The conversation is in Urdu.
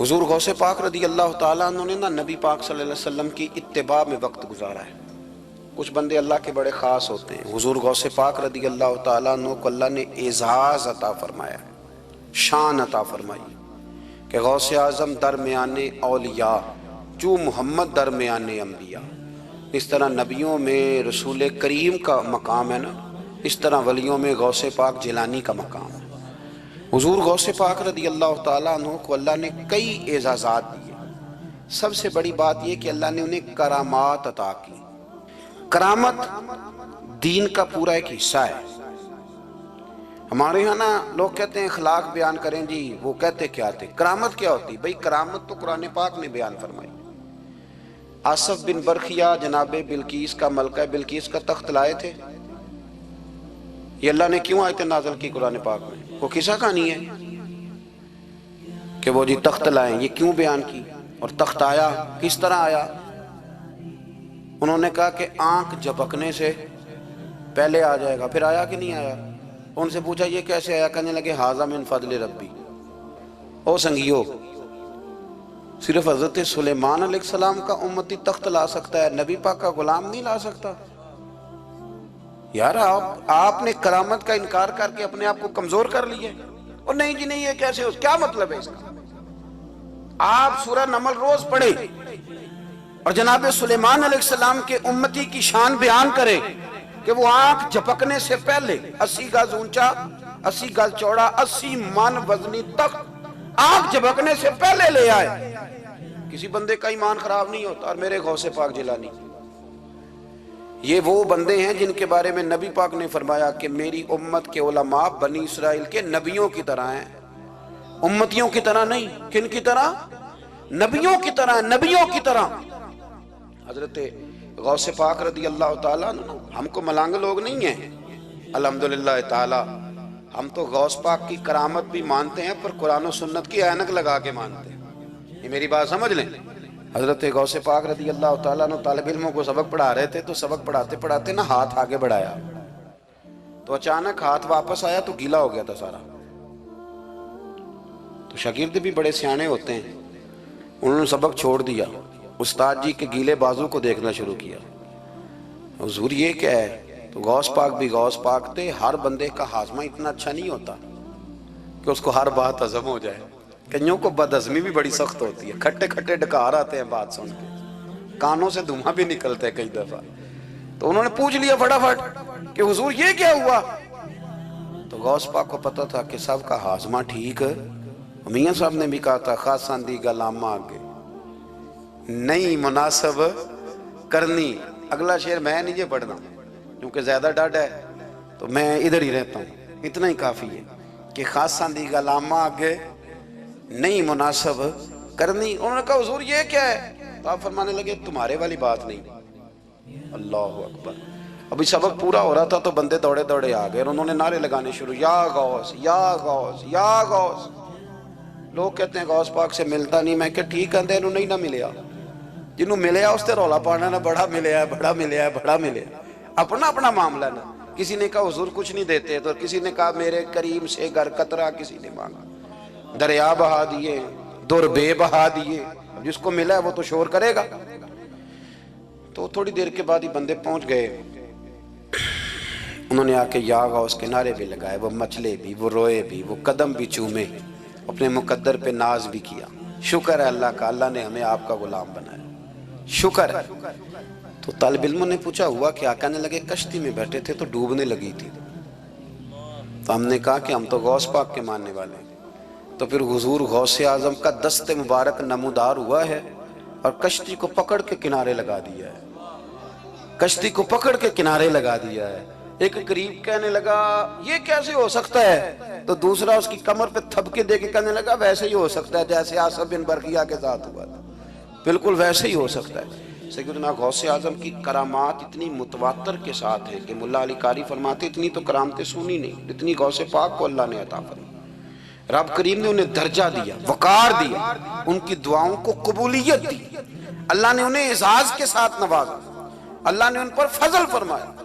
حضور غوث پاک رضی اللہ تعالیٰ عنہ نے نبی پاک صلی اللہ علیہ وسلم کی اتباع میں وقت گزارا ہے۔ کچھ بندے اللہ کے بڑے خاص ہوتے ہیں۔ حضور غوث پاک رضی اللہ تعالیٰ عنہ کو اللہ نے اعزاز عطا فرمایا، شان عطا فرمائی کہ غوث اعظم درمیان اولیاء جو محمد درمیان انبیاء۔ اس طرح نبیوں میں رسول کریم کا مقام ہے نا، اس طرح ولیوں میں غوث پاک جیلانی کا مقام ہے۔ حضور غوث پاک رضی اللہ تعالیٰ عنہ کو اللہ نے کئی اعزازات دیے۔ سب سے بڑی بات یہ کہ اللہ نے انہیں کرامات عطا کی۔ کرامت دین کا پورا ایک حصہ ہے۔ ہمارے ہاں نا لوگ کہتے ہیں اخلاق بیان کریں جی، وہ کہتے کیا تھے؟ کرامت کیا ہوتی؟ بھئی کرامت تو قرآن پاک نے بیان فرمائی۔ آصف بن برخیہ جناب بلقیس کا، ملکہ بلقیس کا تخت لائے تھے۔ یہ اللہ نے کیوں آیت نازل کی قرآن پاک میں؟ وہ قصہ کہانی ہے کہ وہ جی تخت لائیں، یہ کیوں بیان کی؟ اور تخت آیا کس طرح آیا؟ انہوں نے کہا کہ آنکھ جھپکنے سے پہلے آ جائے گا۔ پھر آیا کہ نہیں آیا؟ ان سے پوچھا یہ کیسے آیا؟ کہنے لگے ھذا من فضل ربی۔ او سنگیو، صرف حضرت سلیمان علیہ السلام کا امتی تخت لا سکتا ہے، نبی پاک کا غلام نہیں لا سکتا؟ یار آپ نے کرامت کا انکار کر کے اپنے آپ کو کمزور کر لیا۔ اور نہیں جی نہیں، یہ کیسے ہو؟ کیا مطلب ہے اس کا؟ آپ سورہ نمل روز پڑھیں اور جناب سلیمان علیہ السلام کے امتی کی شان بیان کریں کہ وہ آنکھ جھپکنے سے پہلے 80 گز اونچا، 80 گز چوڑا، 80 من وزنی تخت آنکھ جھپکنے سے پہلے لے آئے۔ کسی بندے کا ایمان خراب نہیں ہوتا۔ اور میرے غوث پاک جیلانی، یہ وہ بندے ہیں جن کے بارے میں نبی پاک نے فرمایا کہ میری امت کے علماء بنی اسرائیل کے نبیوں کی طرح ہیں، امتیوں کی طرح نہیں۔ کن کی طرح؟ نبیوں کی طرح، نبیوں کی طرح۔ حضرت غوث پاک رضی اللہ تعالیٰ عنہ ہم کو ملانگ لوگ نہیں ہیں، الحمدللہ تعالیٰ۔ ہم تو غوث پاک کی کرامت بھی مانتے ہیں پر قرآن و سنت کی اینک لگا کے مانتے ہیں۔ یہ میری بات سمجھ لیں۔ حضرت غوث پاک رضی اللہ تعالیٰ عنہ طالب علموں کو سبق پڑھا رہے تھے، تو سبق پڑھاتے پڑھاتے نا ہاتھ آگے بڑھایا تو اچانک ہاتھ واپس آیا تو گیلا ہو گیا تھا سارا۔ تو شاگرد بھی بڑے سیانے ہوتے ہیں، انہوں نے سبق چھوڑ دیا، استاد جی کے گیلے بازو کو دیکھنا شروع کیا۔ حضور یہ کیا ہے؟ تو غوث پاک بھی غوث پاک تھے۔ ہر بندے کا ہاضمہ اتنا اچھا نہیں ہوتا کہ اس کو ہر بات ہضم ہو جائے۔ کئیوں کو بد ہضمی بھی بڑی سخت ہوتی ہے، کھٹے کھٹے ڈکار آتے ہیں بات سن کے، کانوں سے دھواں بھی نکلتے ہیں کئی دفعہ۔ تو انہوں نے پوچھ لیا فٹافٹ کہ حضور یہ کیا ہوا؟ تو غوث پاک کو پتا تھا کہ سب کا ہاضمہ ٹھیک ہے۔ میاں صاحب نے بھی کہا تھا خاصاں دی گلامہ آگے نہیں مناسب کرنی۔ اگلا شعر میں نہیں یہ پڑھنا کیونکہ زیادہ ڈاڈ ہے تو میں ادھر ہی رہتا ہوں، اتنا ہی کافی ہے کہ خاصاں دی گلامہ آگے نہیں مناسب کرنی۔ انہوں نے کہا حضور یہ کیا ہے؟ تو آپ فرمانے لگے تمہارے والی بات نہیں۔ اللہ اکبر۔ ابھی سبق پورا ہو رہا تھا تو بندے دوڑے دوڑے آ گئے اور انہوں نے نعرے لگانے شروع، یا غوث یا غوث یا غوث۔ لوگ کہتے ہیں غوث پاک سے ملتا نہیں۔ میں کہ ٹھیک ہے انہوں نہیں نہ ملیا، جنہوں ملیا اس تے رولا پانا نہ بڑا ملیا ہے بڑا ملیا ہے بڑا ملیا۔ اپنا اپنا معاملہ نا۔ کسی نے کہا حضور کچھ نہیں دیتے، تو کسی نے کہا میرے کریم سے گر قطرہ کسی نے مانگا، دریا بہا دیے، در بے بہا دیے۔ جس کو ملا ہے وہ تو شور کرے گا۔ تو تھوڑی دیر کے بعد ہی بندے پہنچ گئے، انہوں نے آ کے یا غوث کے نعرے بھی لگائے، وہ مچلے بھی، وہ روئے بھی، وہ قدم بھی چومے، اپنے مقدر پہ ناز بھی کیا۔ شکر ہے اللہ کا، اللہ نے ہمیں آپ کا غلام بنایا، شکر ہے۔ تو طالب علموں نے پوچھا ہوا کیا؟ کہنے لگے کشتی میں بیٹھے تھے تو ڈوبنے لگی تھی، تو ہم نے کہا کہ ہم تو غوث پاک کے ماننے والے ہیں۔ تو پھر حضور غوث اعظم کا دست مبارک نمودار ہوا ہے اور کشتی کو پکڑ کے کنارے لگا دیا ہے، کشتی کو پکڑ کے کنارے لگا دیا ہے۔ ایک قریب کہنے لگا یہ کیسے ہو سکتا ہے؟ تو دوسرا اس کی کمر پہ تھپکے دے کے کہنے لگا ویسے ہی ہو سکتا ہے جیسے آصف بن برخیہ کے ساتھ ہوا تھا، بالکل ویسے ہی ہو سکتا ہے۔ سیدنا غوث اعظم کی کرامات اتنی متواتر کے ساتھ ہیں کہ ملا علی قاری فرماتے اتنی تو کرامتیں سنی نہیں اتنی غوث پاک کو اللہ نے عطا فرمائی۔ رب کریم نے انہیں درجہ دیا، وقار دیا، ان کی دعاؤں کو قبولیت دی، اللہ نے انہیں اعزاز کے ساتھ نوازا، اللہ نے ان پر فضل فرمایا۔